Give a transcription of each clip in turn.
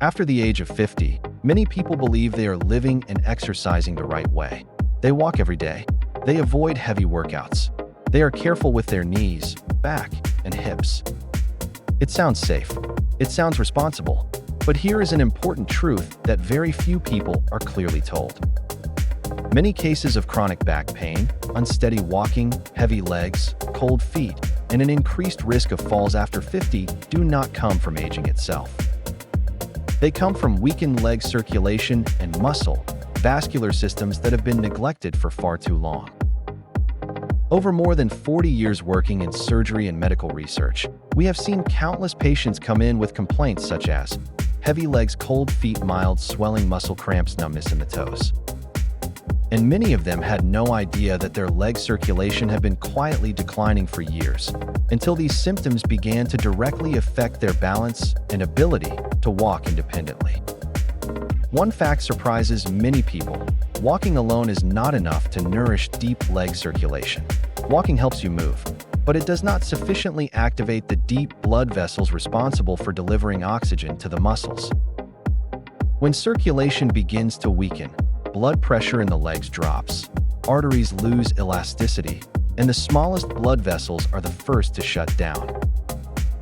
After the age of 50, many people believe they are living and exercising the right way. They walk every day. They avoid heavy workouts. They are careful with their knees, back, and hips. It sounds safe. It sounds responsible. But here is an important truth that very few people are clearly told. Many cases of chronic back pain, unsteady walking, heavy legs, cold feet, and an increased risk of falls after 50 do not come from aging itself. They come from weakened leg circulation and muscle, vascular systems that have been neglected for far too long. Over more than 40 years working in surgery and medical research, we have seen countless patients come in with complaints such as heavy legs, cold feet, mild swelling, muscle cramps, numbness in the toes. And many of them had no idea that their leg circulation had been quietly declining for years, until these symptoms began to directly affect their balance and ability to walk independently. One fact surprises many people. Walking alone is not enough to nourish deep leg circulation. Walking helps you move, but it does not sufficiently activate the deep blood vessels responsible for delivering oxygen to the muscles. When circulation begins to weaken, blood pressure in the legs drops, arteries lose elasticity, and the smallest blood vessels are the first to shut down.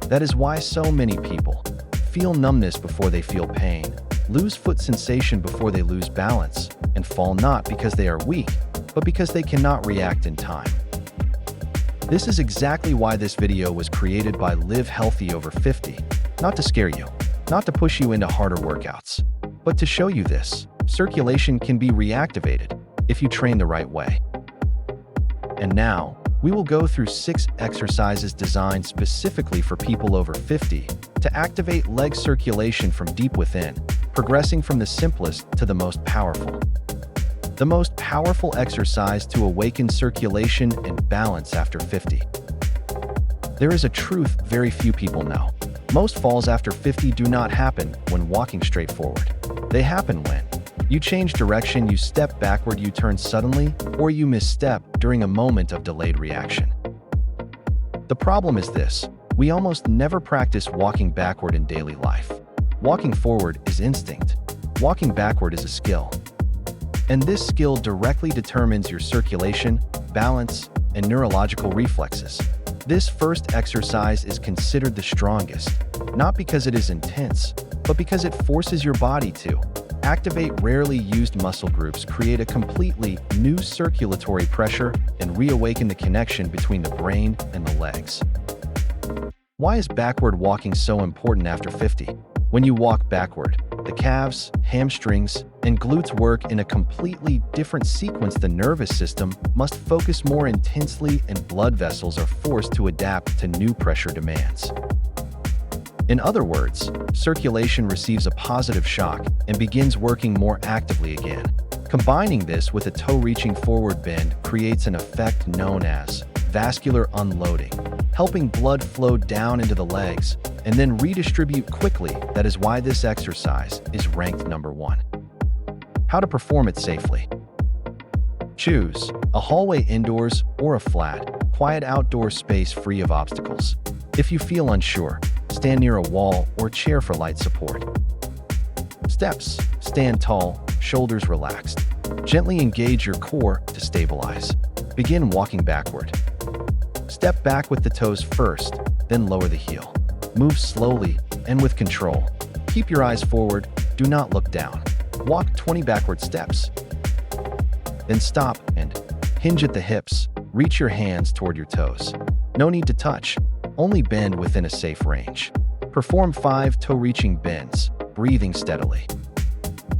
That is why so many people feel numbness before they feel pain, lose foot sensation before they lose balance, and fall not because they are weak, but because they cannot react in time. This is exactly why this video was created by Live Healthy Over 50, not to scare you, not to push you into harder workouts, but to show you this. Circulation can be reactivated if you train the right way. And now, we will go through 6 exercises designed specifically for people over 50 to activate leg circulation from deep within, progressing from the simplest to the most powerful. The most powerful exercise to awaken circulation and balance after 50. There is a truth very few people know. Most falls after 50 do not happen when walking straight forward. They happen when you change direction, you step backward, you turn suddenly, or you misstep during a moment of delayed reaction. The problem is this: we almost never practice walking backward in daily life. Walking forward is instinct. Walking backward is a skill. And this skill directly determines your circulation, balance, and neurological reflexes. This first exercise is considered the strongest, not because it is intense, but because it forces your body to activate rarely used muscle groups, create a completely new circulatory pressure, and reawaken the connection between the brain and the legs. Why is backward walking so important after 50? When you walk backward, the calves, hamstrings, and glutes work in a completely different sequence. The nervous system must focus more intensely, and blood vessels are forced to adapt to new pressure demands. In other words, circulation receives a positive shock and begins working more actively again. Combining this with a toe-reaching forward bend creates an effect known as vascular unloading, helping blood flow down into the legs and then redistribute quickly. That is why this exercise is ranked number 1. How to perform it safely. Choose a hallway indoors or a flat, quiet outdoor space free of obstacles. If you feel unsure, stand near a wall or chair for light support. Steps. Stand tall, shoulders relaxed. Gently engage your core to stabilize. Begin walking backward. Step back with the toes first, then lower the heel. Move slowly and with control. Keep your eyes forward, do not look down. Walk 20 backward steps. Then stop and hinge at the hips. Reach your hands toward your toes. No need to touch, only bend within a safe range. Perform 5 toe-reaching bends, breathing steadily.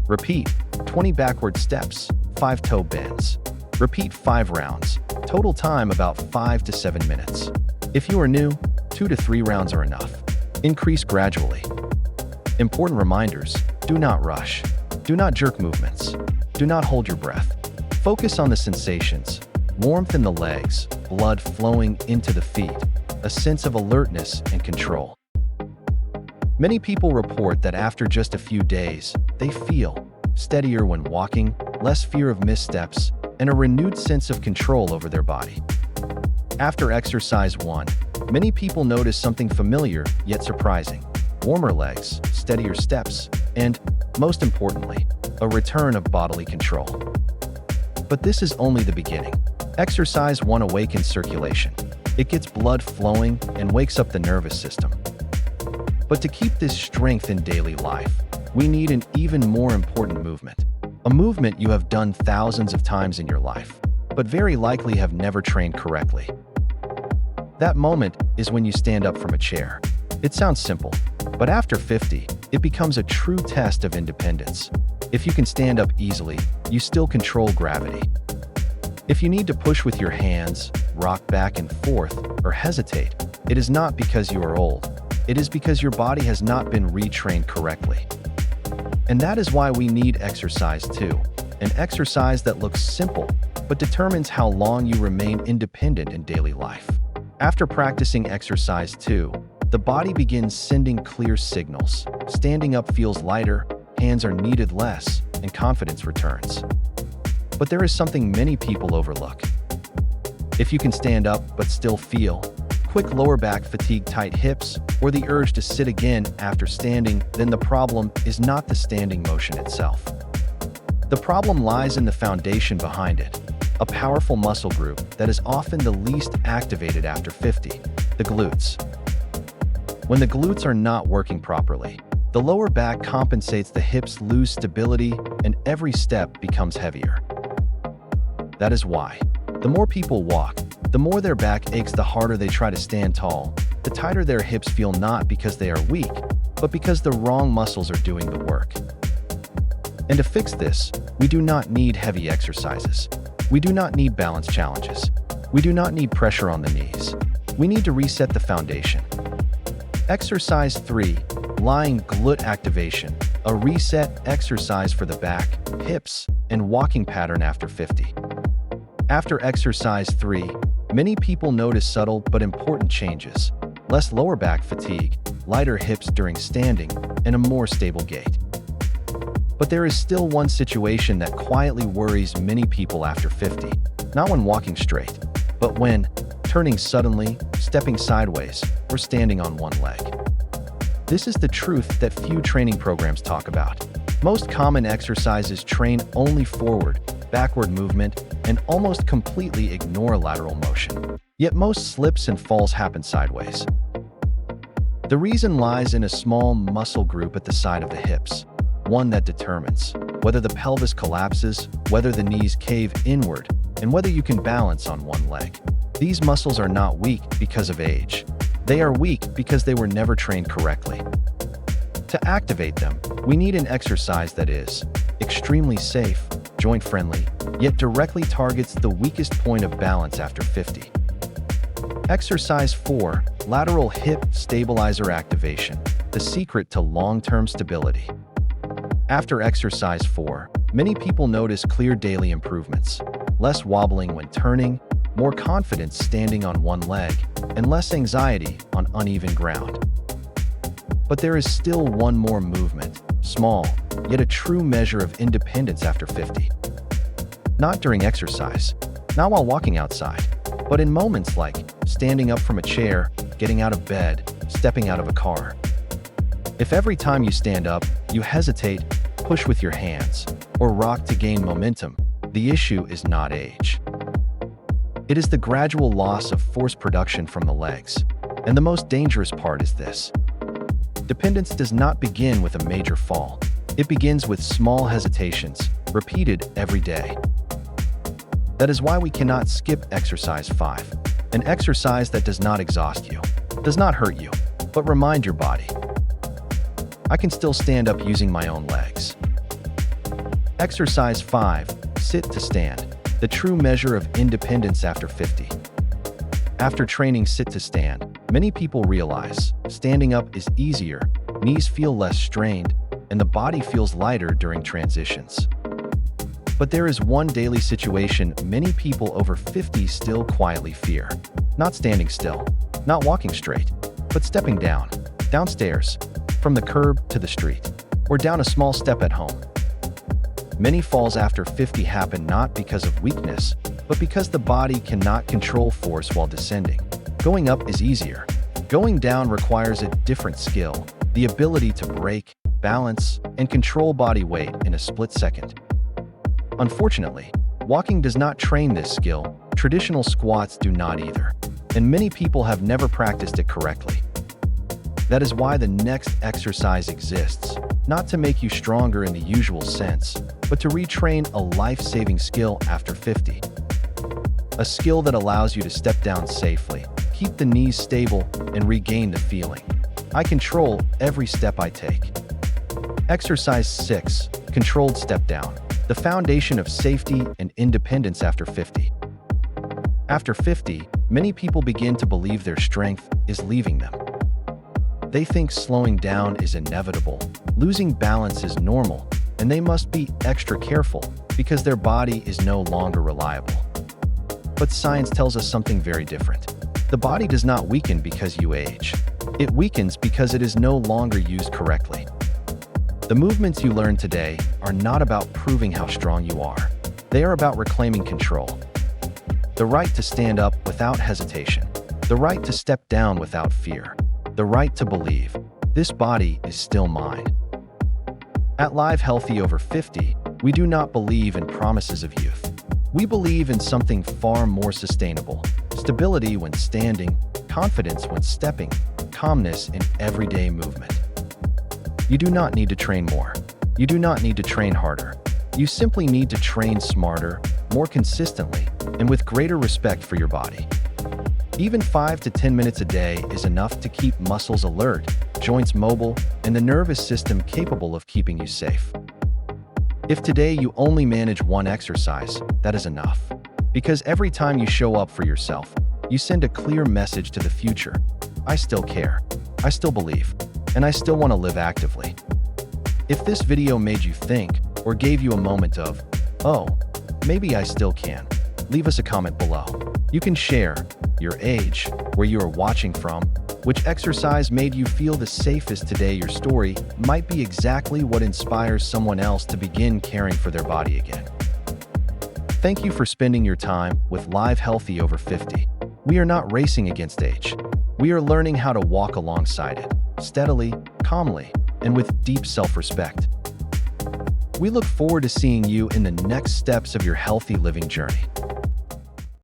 Repeat 20 backward steps, 5 toe bends. Repeat 5 rounds. Total time about 5 to 7 minutes. If you are new, 2 to 3 rounds are enough. Increase gradually. Important reminders: do not rush. Do not jerk movements. Do not hold your breath. Focus on the sensations: warmth in the legs, blood flowing into the feet, a sense of alertness and control. Many people report that after just a few days, they feel steadier when walking, less fear of missteps, and a renewed sense of control over their body. After exercise 1, many people notice something familiar yet surprising: warmer legs, steadier steps, and, most importantly, a return of bodily control. But this is only the beginning. Exercise 1 awakens circulation. It gets blood flowing and wakes up the nervous system. But to keep this strength in daily life, we need an even more important movement. A movement you have done thousands of times in your life, but very likely have never trained correctly. That moment is when you stand up from a chair. It sounds simple, but after 50, it becomes a true test of independence. If you can stand up easily, you still control gravity. If you need to push with your hands, rock back and forth, or hesitate, it is not because you are old. It is because your body has not been retrained correctly. And that is why we need exercise 2, an exercise that looks simple, but determines how long you remain independent in daily life. After practicing exercise 2, the body begins sending clear signals. Standing up feels lighter, hands are needed less, and confidence returns. But there is something many people overlook. If you can stand up but still feel quick lower back fatigue, tight hips, or the urge to sit again after standing, then the problem is not the standing motion itself. The problem lies in the foundation behind it, a powerful muscle group that is often the least activated after 50, the glutes. When the glutes are not working properly, the lower back compensates, the hips lose stability, and every step becomes heavier. That is why, the more people walk, the more their back aches, the harder they try to stand tall, the tighter their hips feel, not because they are weak, but because the wrong muscles are doing the work. And to fix this, we do not need heavy exercises. We do not need balance challenges. We do not need pressure on the knees. We need to reset the foundation. Exercise 3, lying glute activation, a reset exercise for the back, hips, and walking pattern after 50. After exercise 3, many people notice subtle but important changes: less lower back fatigue, lighter hips during standing, and a more stable gait. But there is still one situation that quietly worries many people after 50, not when walking straight, but when turning suddenly, stepping sideways, or standing on one leg. This is the truth that few training programs talk about. Most common exercises train only forward, backward movement, and almost completely ignore lateral motion. Yet most slips and falls happen sideways. The reason lies in a small muscle group at the side of the hips, one that determines whether the pelvis collapses, whether the knees cave inward, and whether you can balance on one leg. These muscles are not weak because of age. They are weak because they were never trained correctly. To activate them, we need an exercise that is extremely safe, joint-friendly, yet directly targets the weakest point of balance after 50. Exercise 4, lateral hip stabilizer activation, the secret to long-term stability. After exercise 4, many people notice clear daily improvements: less wobbling when turning, more confidence standing on one leg, and less anxiety on uneven ground. But there is still one more movement, small, yet a true measure of independence after 50. Not during exercise, not while walking outside, but in moments like standing up from a chair, getting out of bed, stepping out of a car. If every time you stand up, you hesitate, push with your hands, or rock to gain momentum, the issue is not age. It is the gradual loss of force production from the legs. And the most dangerous part is this: dependence does not begin with a major fall. It begins with small hesitations, repeated every day. That is why we cannot skip exercise 5, an exercise that does not exhaust you, does not hurt you, but remind your body, I can still stand up using my own legs. Exercise 5, sit to stand, the true measure of independence after 50. After training sit to stand, many people realize standing up is easier, knees feel less strained, and the body feels lighter during transitions. But there is one daily situation many people over 50 still quietly fear: not standing still, not walking straight, but stepping downstairs, from the curb to the street, or down a small step at home. Many falls after 50 happen not because of weakness, but because the body cannot control force while descending. Going up is easier. Going down requires a different skill, the ability to brake, balance, and control body weight in a split second. Unfortunately, walking does not train this skill. Traditional squats do not either, and many people have never practiced it correctly. That is why the next exercise exists, not to make you stronger in the usual sense, but to retrain a life-saving skill after 50. A skill that allows you to step down safely, keep the knees stable, and regain the feeling. I control every step I take. Exercise 6, controlled step down, the foundation of safety and independence after 50. After 50, many people begin to believe their strength is leaving them. They think slowing down is inevitable, losing balance is normal, and they must be extra careful because their body is no longer reliable. But science tells us something very different. The body does not weaken because you age. It weakens because it is no longer used correctly. The movements you learn today are not about proving how strong you are. They are about reclaiming control. The right to stand up without hesitation. The right to step down without fear. The right to believe, this body is still mine. At Live Healthy Over 50, we do not believe in promises of youth. We believe in something far more sustainable. Stability when standing, confidence when stepping, calmness in everyday movement. You do not need to train more. You do not need to train harder. You simply need to train smarter, more consistently, and with greater respect for your body. Even 5 to 10 minutes a day is enough to keep muscles alert, joints mobile, and the nervous system capable of keeping you safe. If today you only manage one exercise, that is enough. Because every time you show up for yourself, you send a clear message to the future. I still care, I still believe, and I still want to live actively. If this video made you think or gave you a moment of, oh, maybe I still can, leave us a comment below. You can share your age, where you are watching from, which exercise made you feel the safest today. Your story might be exactly what inspires someone else to begin caring for their body again. Thank you for spending your time with Live Healthy Over 50. We are not racing against age. We are learning how to walk alongside it, steadily, calmly, and with deep self-respect. We look forward to seeing you in the next steps of your healthy living journey.